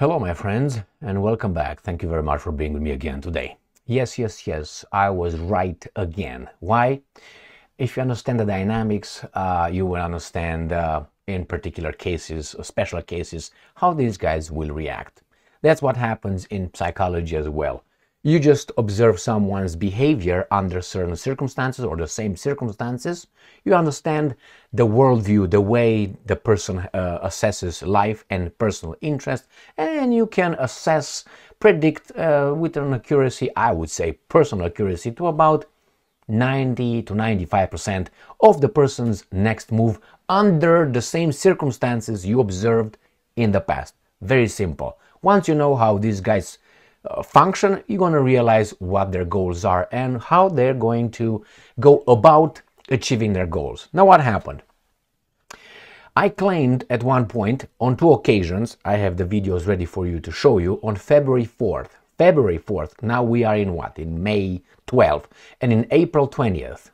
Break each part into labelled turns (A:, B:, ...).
A: Hello, my friends, and welcome back. Thank you very much for being with me again today. Yes, I was right again. Why? If you understand the dynamics, you will understand in particular cases, special cases, how these guys will react. That's what happens in psychology as well. You just observe someone's behavior under certain circumstances or the same circumstances. You understand the worldview, the way the person assesses life and personal interest, and you can assess, predict with an accuracy, I would say personal accuracy, to about 90 to 95% of the person's next move under the same circumstances you observed in the past. Very simple. Once you know how these guys function, you're going to realize what their goals are and how they're going to go about achieving their goals. Now, what happened? I claimed at one point, on two occasions, I have the videos ready for you to show you, on February 4th, now we are in what? In May 12th, and in April 20th.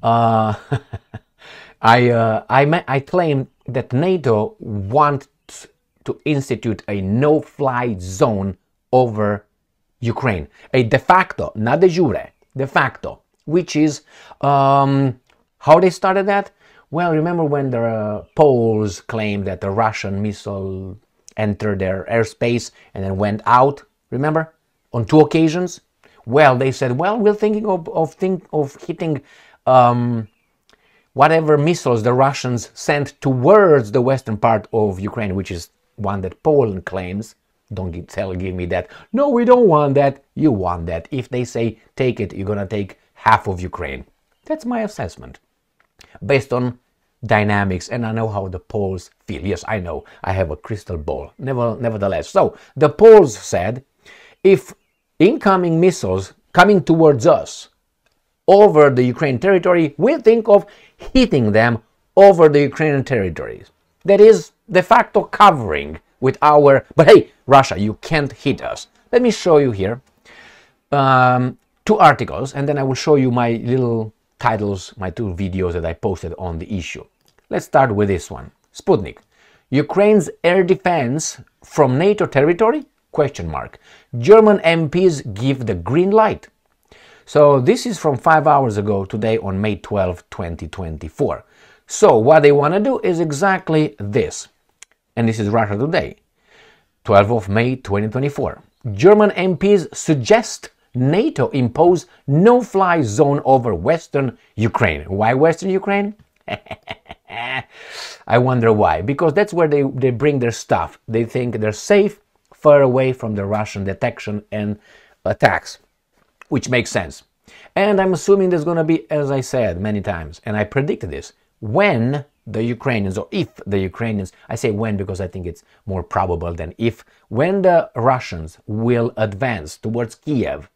A: I claimed that NATO wants to institute a no-fly zone over Ukraine, a de facto, not de jure, de facto, which is how they started that. Well, remember when the Poles claimed that the Russian missile entered their airspace and then went out? Remember, on two occasions. Well, they said, well, we're thinking of hitting whatever missiles the Russians sent towards the western part of Ukraine, which is one that Poland claims. Don't give me that. No, we don't want that. You want that. If they say take it, you're gonna take half of Ukraine. That's my assessment, based on dynamics, and I know how the Poles feel. Yes, I know. I have a crystal ball. Nevertheless, so the Poles said, if incoming missiles coming towards us over the Ukraine territory, we think of hitting them over the Ukrainian territories. That is de facto covering with our, but hey, Russia, you can't hit us. Let me show you here two articles, and then I will show you my little titles, my two videos that I posted on the issue. Let's start with this one. Sputnik. Ukraine's air defense from NATO territory? Question mark. German MPs give the green light. So this is from 5 hours ago today on May 12, 2024. So what they want to do is exactly this. And this is Russia Today, 12 of May 2024. German MPs suggest NATO impose no-fly zone over Western Ukraine. Why Western Ukraine? I wonder why. Because that's where they bring their stuff. They think they're safe, far away from the Russian detection and attacks, which makes sense. And I'm assuming there's going to be, as I said many times, and I predicted this, when the Ukrainians, or if the Ukrainians, I say when because I think it's more probable than if, when the Russians will advance towards Kiev,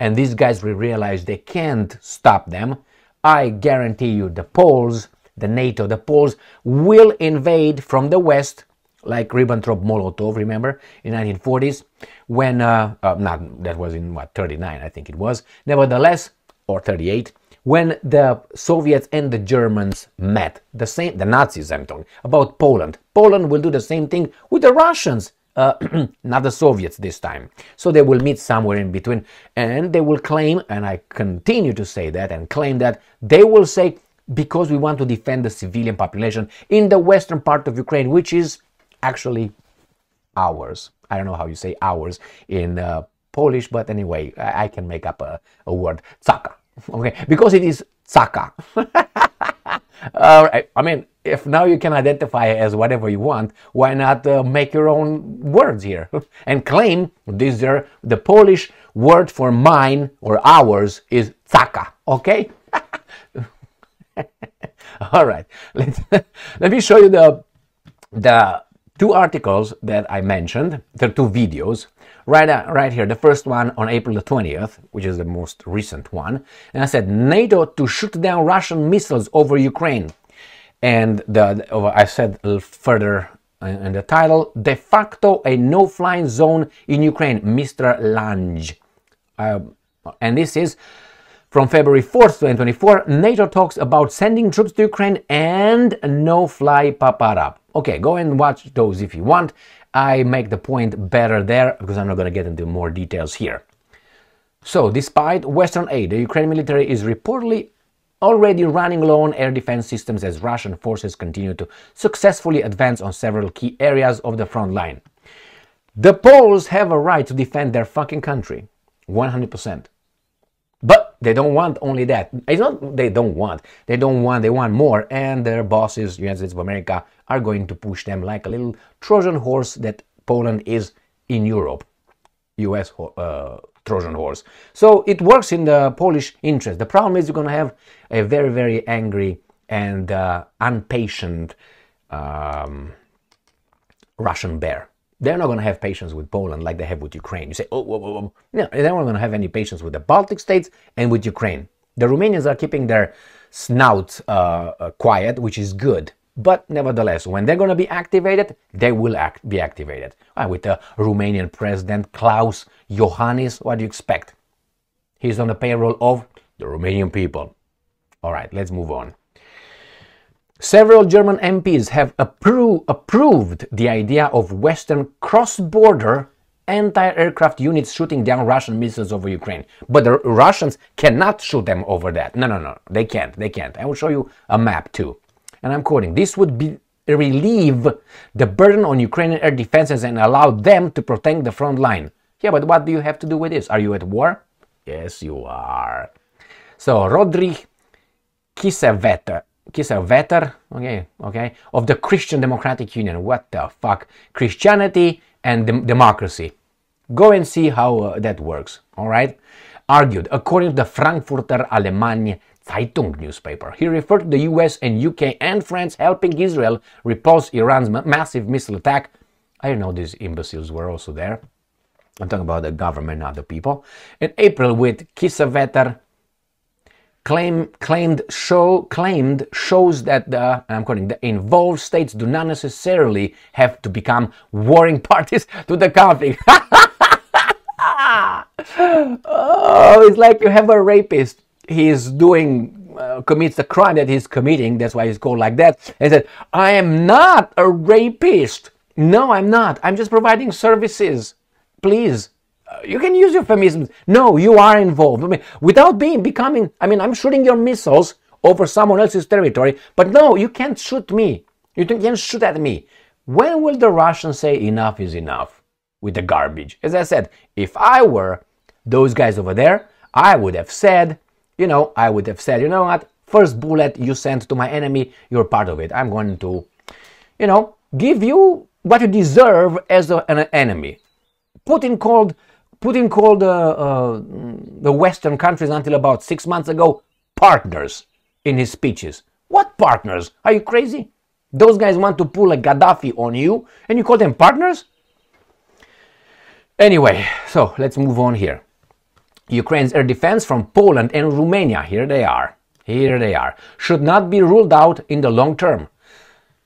A: and these guys will realize they can't stop them, I guarantee you the Poles, the NATO, the Poles will invade from the west, like Ribbentrop-Molotov, remember, in 1940s, when, that was in, what, 39, I think it was, nevertheless, or 38, when the Soviets and the Germans met, the Nazis, I'm talking about Poland. Poland will do the same thing with the Russians, not the Soviets this time. So they will meet somewhere in between, and they will claim, and I continue to say that and claim that, they will say, because we want to defend the civilian population in the western part of Ukraine, which is actually ours. I don't know how you say ours in Polish, but anyway, I can make up a word, Tsaka. Okay, because it is Tsaka. I mean, if now you can identify as whatever you want, why not make your own words here and claim these are the Polish word for mine or ours is Tsaka, okay? All right, let me show you the two articles that I mentioned, the two videos, right here. The first one on April the 20th, which is the most recent one. And I said, NATO to shoot down Russian missiles over Ukraine. And I said further in the title, de facto a no-flying zone in Ukraine, Mr. Lange. And this is From February 4th, 2024, NATO talks about sending troops to Ukraine and no-fly pop-up. Okay, go and watch those if you want. I make the point better there because I'm not going to get into more details here. So, despite Western aid, the Ukrainian military is reportedly already running low on air defense systems as Russian forces continue to successfully advance on several key areas of the front line. The Poles have a right to defend their fucking country, 100%. But they don't want only that. It's not they want, they want more, and their bosses, United States of America, are going to push them like a little Trojan horse that Poland is in Europe. US Trojan horse. So it works in the Polish interest. The problem is you're going to have a very, very angry and impatient Russian bear. They're not going to have patience with Poland like they have with Ukraine. You say, oh, whoa, whoa, whoa. No, they're not going to have any patience with the Baltic states and with Ukraine. The Romanians are keeping their snouts quiet, which is good. But nevertheless, when they're going to be activated, they will be activated. With the Romanian president, Klaus Iohannis, what do you expect? He's on the payroll of the Romanian people. All right, let's move on. Several German MPs have approved the idea of Western cross-border anti-aircraft units shooting down Russian missiles over Ukraine. But the Russians cannot shoot them over that. No, they can't. I will show you a map too. And I'm quoting, this would relieve the burden on Ukrainian air defenses and allow them to protect the front line. Yeah, but what do you have to do with this? Are you at war? Yes, you are. So, Rodrich Kiesewetter, okay, of the Christian Democratic Union. What the fuck? Christianity and democracy. Go and see how that works, all right? Argued, according to the Frankfurter Allgemeine Zeitung newspaper. He referred to the US and UK and France helping Israel repulse Iran's massive missile attack. I didn't know these imbeciles were also there. I'm talking about the government, not the people. In April, with Kiesewetter claimed shows that the, I'm quoting, the involved states do not necessarily have to become warring parties to the conflict. Oh, it's like you have a rapist. He's commits a crime that he's committing. That's why he's called like that. And said, I am not a rapist. No, I'm not. I'm just providing services. Please. You can use euphemisms. No, you are involved. I mean, without becoming, I'm shooting your missiles over someone else's territory, but no, you can't shoot me. You can't shoot at me. When will the Russians say enough is enough with the garbage? As I said, if I were those guys over there, I would have said, you know what, first bullet you sent to my enemy, you're part of it. I'm going to, give you what you deserve as an enemy. Putin called the Western countries until about 6 months ago partners in his speeches. What partners? Are you crazy? Those guys want to pull a Gaddafi on you and you call them partners? Anyway, so let's move on here. Ukraine's air defense from Poland and Romania, here they are, should not be ruled out in the long term.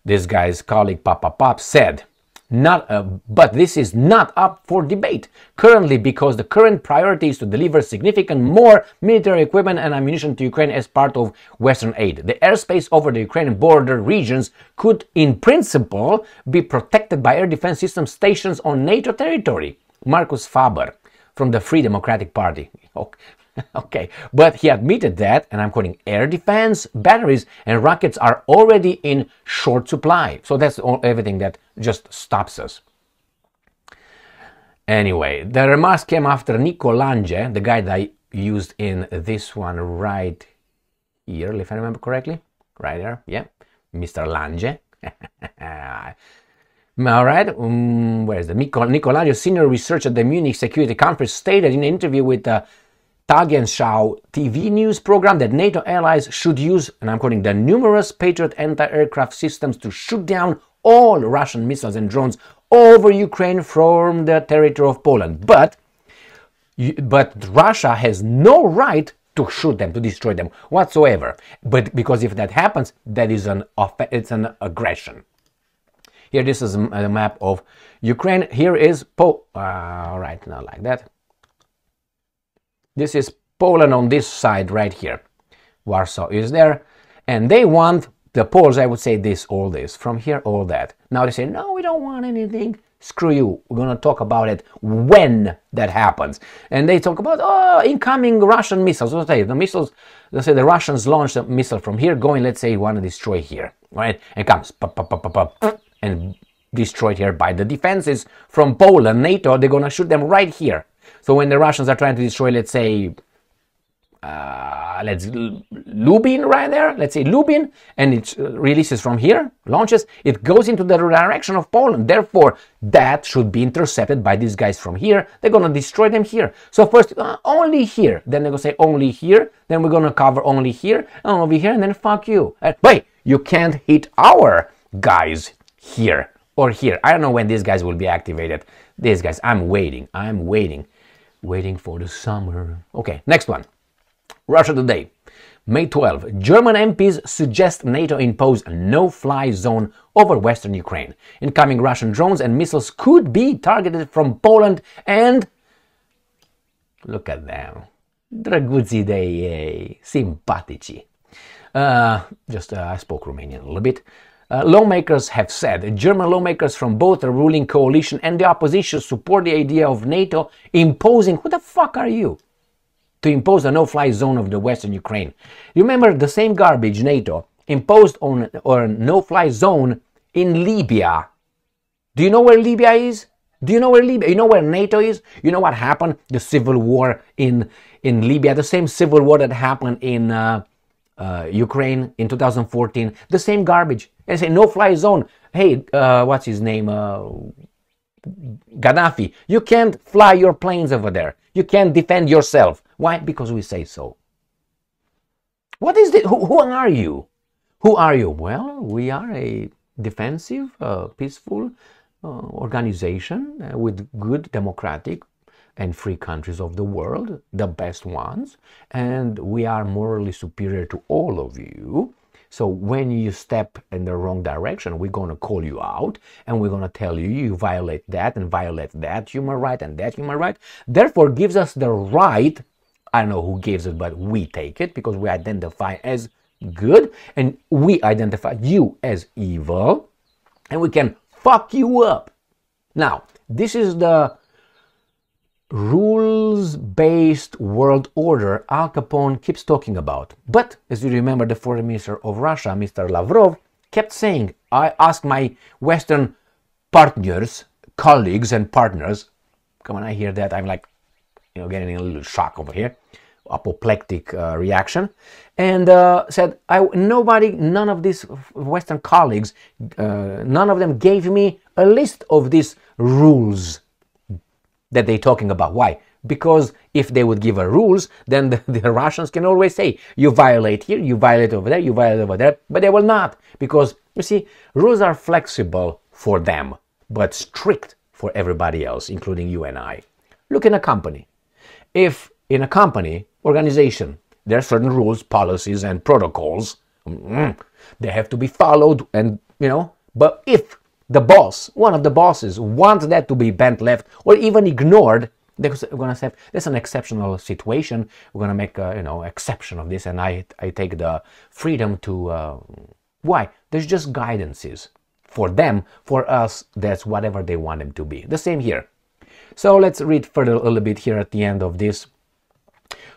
A: This guy's colleague Pop said, but this is not up for debate currently because the current priority is to deliver significant more military equipment and ammunition to Ukraine as part of Western aid. The airspace over the Ukrainian border regions could, in principle, be protected by air defense system stations on NATO territory. Markus Faber from the Free Democratic Party. Okay, but he admitted that, and I'm quoting, air defense, batteries, and rockets are already in short supply. So that's everything that just stops us. Anyway, the remarks came after Nico Lange, the guy that I used in this one right here, if I remember correctly. Right there, yeah, Mr. Lange. All right, where is the Nico Lange, senior researcher at the Munich Security Conference, stated in an interview with the Tagesschau TV news program that NATO allies should use, and I'm quoting, the numerous Patriot anti-aircraft systems to shoot down all Russian missiles and drones over Ukraine from the territory of Poland. But Russia has no right to shoot them, to destroy them whatsoever. But because if that happens, that is it's an aggression. Here, this is a map of Ukraine. Here is all right, not like that. This is Poland on this side right here. Warsaw is there, and they want, the Poles, I would say this, all this, from here, all that. Now they say, no, we don't want anything. Screw you. We're going to talk about it when that happens. And they talk about, oh, incoming Russian missiles. Let's say the missiles, let's say the Russians launch a missile from here, going, let's say, want to destroy here, right? And comes, pop, pop, pop, pop, pop, and destroyed here by the defenses from Poland, NATO. They're going to shoot them right here. So when the Russians are trying to destroy, let's say, Lubin right there, let's say Lubin, and it releases from here, launches, it goes into the direction of Poland. Therefore, that should be intercepted by these guys from here. They're going to destroy them here. So first, only here. Then they're going to say only here. Then we're going to cover only here and over here, and then fuck you. Wait, you can't hit our guys here or here. I don't know when these guys will be activated. These guys, I'm waiting for the summer. Okay, next one. Russia Today, May 12. German MPs suggest NATO impose a no-fly zone over western Ukraine. Incoming Russian drones and missiles could be targeted from Poland and... Look at them. Drăguții de ei, simpatici. I spoke Romanian a little bit. Lawmakers have said German lawmakers from both the ruling coalition and the opposition support the idea of NATO imposing... Who the fuck are you? To impose a no-fly zone of the western Ukraine. Remember, the same garbage NATO imposed on a no-fly zone in Libya. Do you know where Libya is? Do you know where Libya? You know where NATO is? You know what happened? The civil war in Libya, the same civil war that happened in Ukraine in 2014. The same garbage. They say no-fly zone. Hey, what's his name? Gaddafi. You can't fly your planes over there. You can't defend yourself. Why? Because we say so. What is this? Who are you? Who are you? Well, we are a defensive, peaceful organization with good democratic and free countries of the world, the best ones, and we are morally superior to all of you. So when you step in the wrong direction, we're going to call you out and we're going to tell you you violate that and violate that human right and that human right. Therefore, gives us the right, I don't know who gives it, but we take it because we identify as good and we identify you as evil and we can fuck you up. Now, this is the rules-based world order Al Capone keeps talking about. But, as you remember, the foreign minister of Russia, Mr. Lavrov, kept saying, I asked my Western partners, colleagues and partners, come on, I hear that, I'm like, getting a little shock over here, apoplectic reaction, and said, none of these Western colleagues, none of them gave me a list of these rules that they're talking about. Why? Because if they would give a rules, then the Russians can always say, you violate here, you violate over there, you violate over there, but they will not. Because, you see, rules are flexible for them, but strict for everybody else, including you and I. Look in a company. If in a company, organization, there are certain rules, policies, and protocols, they have to be followed and, but if the boss, one of the bosses, wants that to be bent left or even ignored, they're going to say, that's an exceptional situation. We're going to make exception of this, and I take the freedom to... Why? There's just guidances for them. For us, that's whatever they want them to be. The same here. So let's read further a little bit here at the end of this.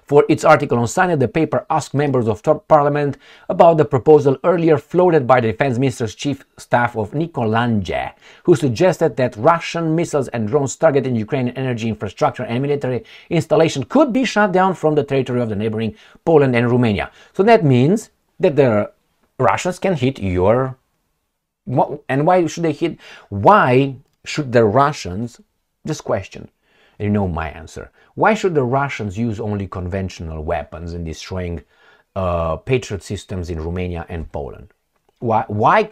A: For its article on Sunday, the paper asked members of Parliament about the proposal earlier floated by the Defense Minister's Chief Staff of Nicolange, who suggested that Russian missiles and drones targeting Ukrainian energy infrastructure and military installation could be shot down from the territory of the neighboring Poland and Romania. So that means that the Russians can hit your... And why should they hit? Why should the Russians... Just question. You know my answer. Why should the Russians use only conventional weapons in destroying Patriot systems in Romania and Poland? Why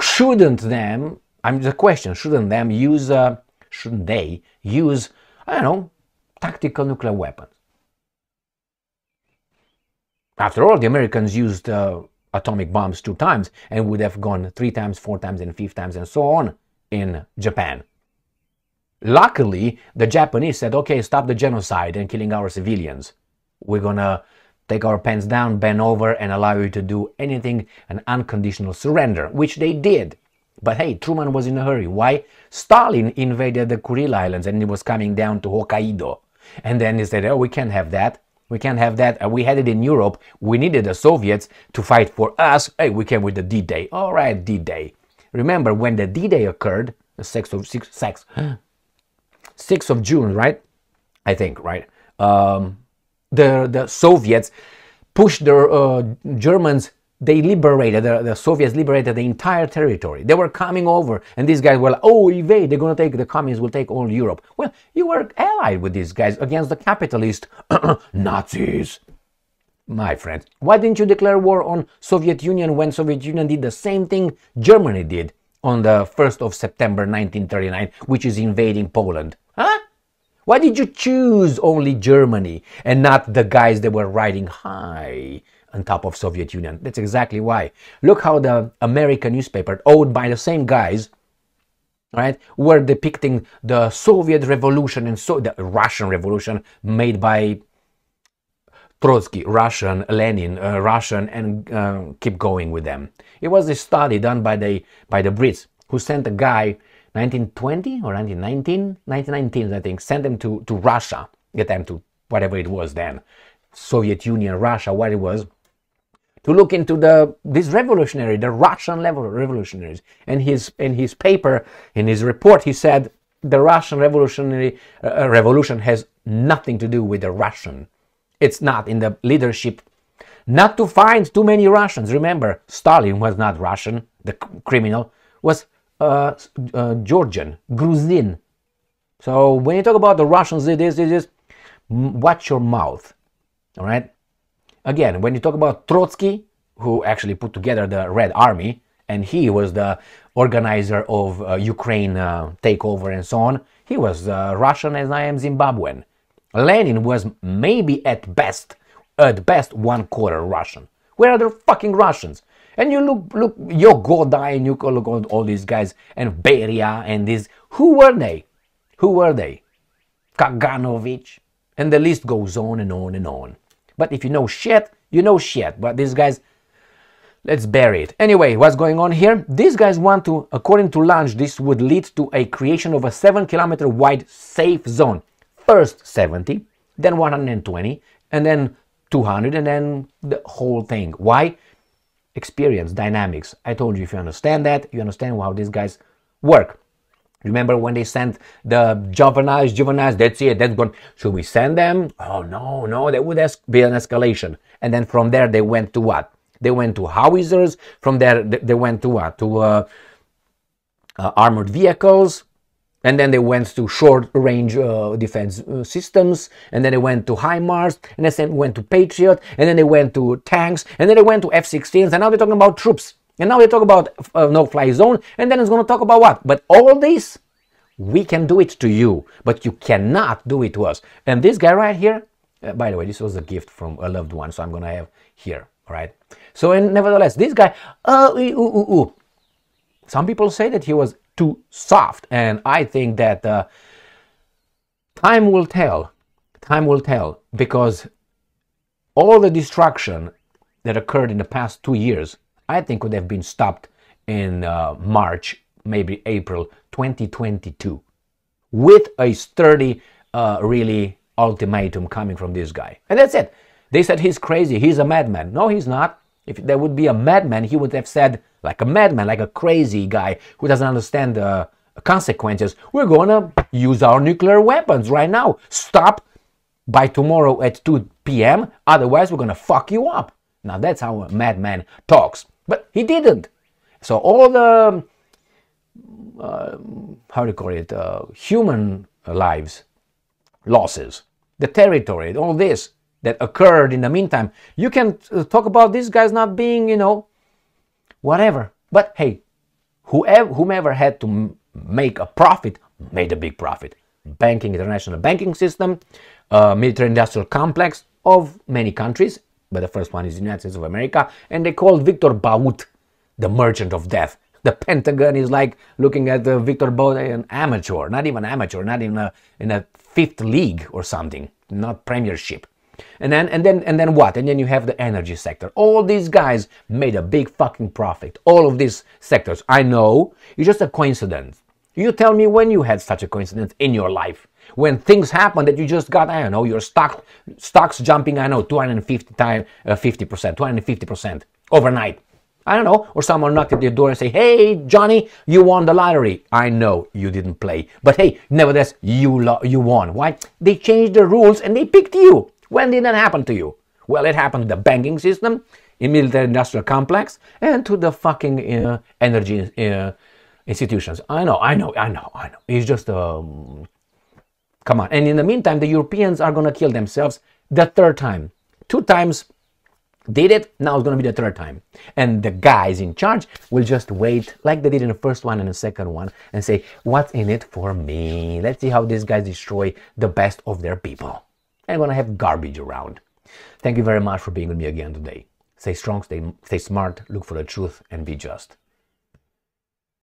A: shouldn't them? The question: shouldn't they use tactical nuclear weapons? After all, the Americans used atomic bombs 2 times and would have gone 3 times, 4 times, and 5 times, and so on in Japan. Luckily, the Japanese said, okay, stop the genocide and killing our civilians. We're gonna take our pants down, bend over, and allow you to do anything, an unconditional surrender, which they did. But hey, Truman was in a hurry. Why? Stalin invaded the Kuril Islands and he was coming down to Hokkaido. And then he said, oh, we can't have that. We can't have that. We had it in Europe. We needed the Soviets to fight for us. Hey, we came with the D-Day. All right, D-Day. Remember when the D-Day occurred, the 6th of June, right? I think, right? The Soviets pushed the Germans. They liberated, the Soviets liberated the entire territory. They were coming over, and these guys were like, oh, evade, they're going to take, the communists will take all Europe. Well, you were allied with these guys against the capitalist Nazis. My friends, why didn't you declare war on Soviet Union when Soviet Union did the same thing Germany did on the 1st of September 1939, which is invading Poland? Huh? Why did you choose only Germany and not the guys that were riding high on top of Soviet Union? That's exactly why. Look how the American newspaper, owned by the same guys, right, were depicting the Soviet Revolution and the Russian Revolution made by Trotsky, Russian, Lenin, Russian, and keep going with them. It was a study done by the Brits who sent a guy 1920 or 1919, I think, sent them to Russia, get them to whatever it was then, Soviet Union, Russia, what it was, to look into the Russian revolutionaries. And his paper, in his report, he said the Russian revolution has nothing to do with the Russian. It's not in the leadership. Not to find too many Russians. Remember, Stalin was not Russian. The criminal was Georgian, Gruzin. So when you talk about the Russians, this, watch your mouth. All right. Again, when you talk about Trotsky, who actually put together the Red Army, and he was the organizer of Ukraine takeover and so on, he was Russian as I am Zimbabwean. Lenin was maybe at best 1/4 Russian. Where are the fucking Russians? And you look Yogodai, and you look at all these guys, and Beria, and these. Who were they? Kaganovich, and the list goes on and on and on. But if you know shit, you know shit. But these guys, let's bury it. Anyway, what's going on here? These guys want to, according to Lunch, this would lead to a creation of a 7-kilometer wide safe zone. First 70, then 120, and then 200, and then the whole thing. Why? Experience, dynamics. I told you, if you understand that, you understand how these guys work. Remember when they sent the juveniles, that's it, that's gone. Should we send them? Oh, no, that would be an escalation. And then from there, they went to what? They went to howitzers. From there, they went to what? To armored vehicles. And then they went to short-range defense systems, and then they went to HIMARS, and then they went to Patriot, and then they went to tanks, and then they went to F-16s, and now they're talking about troops. And now they talk about no-fly zone, and then it's going to talk about what? But all this, we can do it to you, but you cannot do it to us. And this guy right here, by the way, this was a gift from a loved one, so I'm going to have here, all right? So, and nevertheless, this guy, some people say that he was too soft, and I think that time will tell, because all the destruction that occurred in the past 2 years, I think could have been stopped in March, maybe April 2022, with a sturdy, really ultimatum coming from this guy. And that's it. They said he's crazy, he's a madman. No, he's not. If there would be a madman, he would have said, like a madman, like a crazy guy who doesn't understand the consequences, we're going to use our nuclear weapons right now. Stop by tomorrow at 2 p.m., otherwise we're going to fuck you up. Now that's how a madman talks. But he didn't. So all the, how do you call it, human lives, losses, the territory, all this that occurred in the meantime, you can talk about these guys not being, whatever. But hey, whomever had to make a profit made a big profit. Banking, international banking system, military-industrial complex of many countries, but the first one is the United States of America, and they called Victor Baut the merchant of death. The Pentagon is like looking at Victor Bout, an amateur, not even in a fifth league or something, not premiership. And then what? And then you have the energy sector. All these guys made a big fucking profit. All of these sectors. I know, it's just a coincidence. You tell me when you had such a coincidence in your life. When things happen that you just got, I don't know, your stocks jumping, I know, 250% overnight. I don't know, or someone knocked at your door and say, hey, Johnny, you won the lottery. I know you didn't play, but hey, nevertheless, you won. Why? They changed the rules and they picked you. When did that happen to you? Well, it happened to the banking system, in military-industrial complex, and to the fucking energy institutions. I know. It's just, come on. And in the meantime, the Europeans are going to kill themselves the third time. 2 times did it, now it's going to be the third time. And the guys in charge will just wait like they did in the first one and the second one and say, what's in it for me? Let's see how these guys destroy the best of their people. And we're going to have garbage around. Thank you very much for being with me again today. Stay strong, stay smart, look for the truth, and be just.